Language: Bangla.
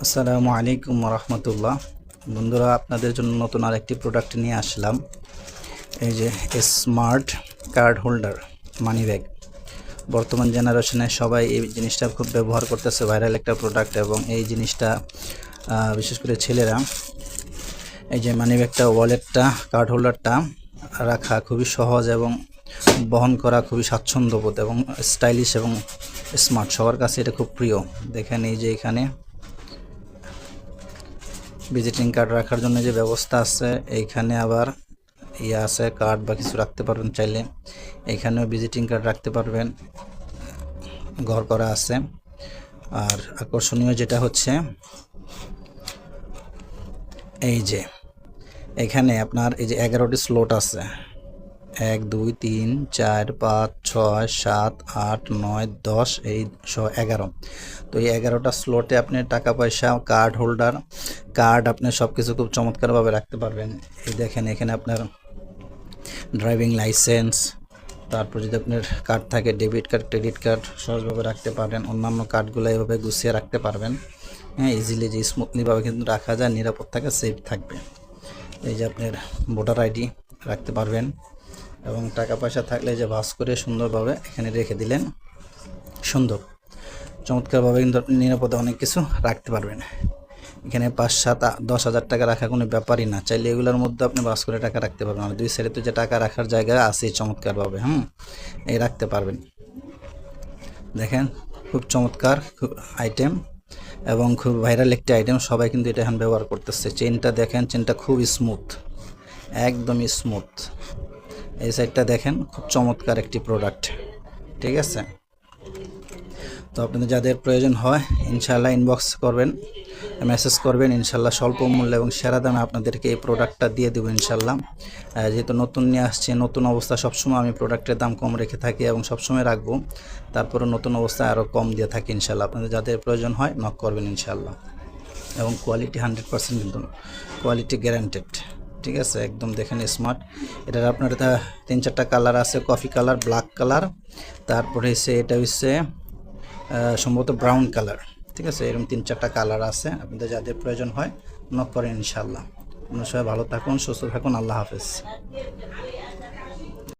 আসসালামু আলাইকুম রহমতুল্লাহ। বন্ধুরা, আপনাদের জন্য নতুন আরেকটি প্রোডাক্ট নিয়ে আসলাম। এই যে smart card holder money bag. বর্তমান জেনারেশনে সবাই এই জিনিসটা খুব ব্যবহার করতেছে, ভাইরাল একটা প্রোডাক্ট। এবং এই জিনিসটা বিশেষ করে ছেলেরা এই যে মানি ব্যাগটা, ওয়ালেটটা, কার্ড হোল্ডারটা রাখা খুবই সহজ এবং বহন করা খুবই স্বাচ্ছন্দ্যবোধ এবং স্টাইলিশ এবং স্মার্ট। সবার কাছে এটা খুব প্রিয়। দেখেন এই যে এখানে ভিজিটিং কার্ড রাখার জন্য যে ব্যবস্থা আছে, এইখানে আবার আছে কার্ড বা কিছু রাখতে পারবেন চাইলে। এইখানেও ভিজিটিং কার্ড রাখতে পারবেন, ঘর করা আছে। আর আকর্ষণীয় যেটা হচ্ছে এই যে এখানে আপনার এই যে 11টি স্লট আছে, 1 2 3 4 5 6 7 8 9 10, এই 11। তো এই 11টা স্লটে আপনি টাকা পয়সা, কার্ড হোল্ডার, কার্ড আপনি সব কিছু খুব চমৎকারভাবে রাখতে পারবেন। এই দেখেন এখানে আপনার ড্রাইভিং লাইসেন্স, তারপর যদি আপনার কার্ড থাকে ডেবিট কার্ড, ক্রেডিট কার্ড সহজভাবে রাখতে পারেন। অন্যান্য কার্ডগুলো এভাবে গুছিয়ে রাখতে পারবেন। হ্যাঁ, ইজিলি যে স্মুথলিভাবে কিন্তু রাখা যায়, নিরাপদ থাকে, সেফ থাকবে। এই যে আপনার ভোটার আইডি রাখতে পারবেন এবং টাকা পয়সা থাকলে যে ভাঁজ করে সুন্দরভাবে এখানে রেখে দিলেন, সুন্দর চমৎকারভাবে কিন্তু আপনি নিরাপদে অনেক কিছু রাখতে পারবেন। এখানে 5 7 10 হাজার টাকা রাখা কোনো ব্যাপারই না। চাইলে এগুলোর মধ্যে আপনি ভাঁজ করে টাকা রাখতে পারবেন। আর দুই সাইডে তো যে টাকা রাখার জায়গা আছে চমৎকারভাবে, এই রাখতে পারবেন। দেখেন খুব চমৎকার আইটেম এবং খুব ভাইরাল একটি আইটেম। সবাই কিন্তু এটা এখন ব্যবহার করতেছে। চেনটা দেখেন, চেনটা খুব স্মুথ, একদমই স্মুথ। এই সাইডটা দেখেন, খুব চমৎকার একটি প্রোডাক্ট। ঠিক আছে, তো আপনাদের যাদের প্রয়োজন হয় ইনশাআল্লাহ ইনবক্স করবেন, মেসেজ করবেন। ইনশাআল্লাহ স্বল্প মূল্যে এবং সেরা দামে আপনাদেরকে এই প্রোডাক্টটা দিয়ে দেবো ইনশাআল্লাহ। যেহেতু নতুন নিয়ে আসছে, নতুন অবস্থা সবসময় আমি প্রোডাক্টের দাম কম রেখে থাকি এবং সবসময় রাখবো। তারপরে নতুন অবস্থায় আরও কম দিয়ে থাকি ইনশাআল্লাহ। আপনাদের যাদের প্রয়োজন হয় নক করবেন ইনশাআল্লাহ। এবং কোয়ালিটি 100% কিন্তু কোয়ালিটি গ্যারান্টেড। ঠিক আছে, একদম দেখেন স্মার্ট। এটার আপনার 3-4টা কালার আছে, কফি কালার, ব্ল্যাক কালার, তারপরে হচ্ছে এটা হচ্ছে সম্ভবত ব্রাউন কালার। ঠিক আছে, এরকম 3-4টা কালার আছে। আপনাদের যাদের প্রয়োজন হয় নক করেন ইনশাআল্লাহ। আপনারা সবাই ভালো থাকুন, সুস্থ থাকুন। আল্লাহ হাফেজ।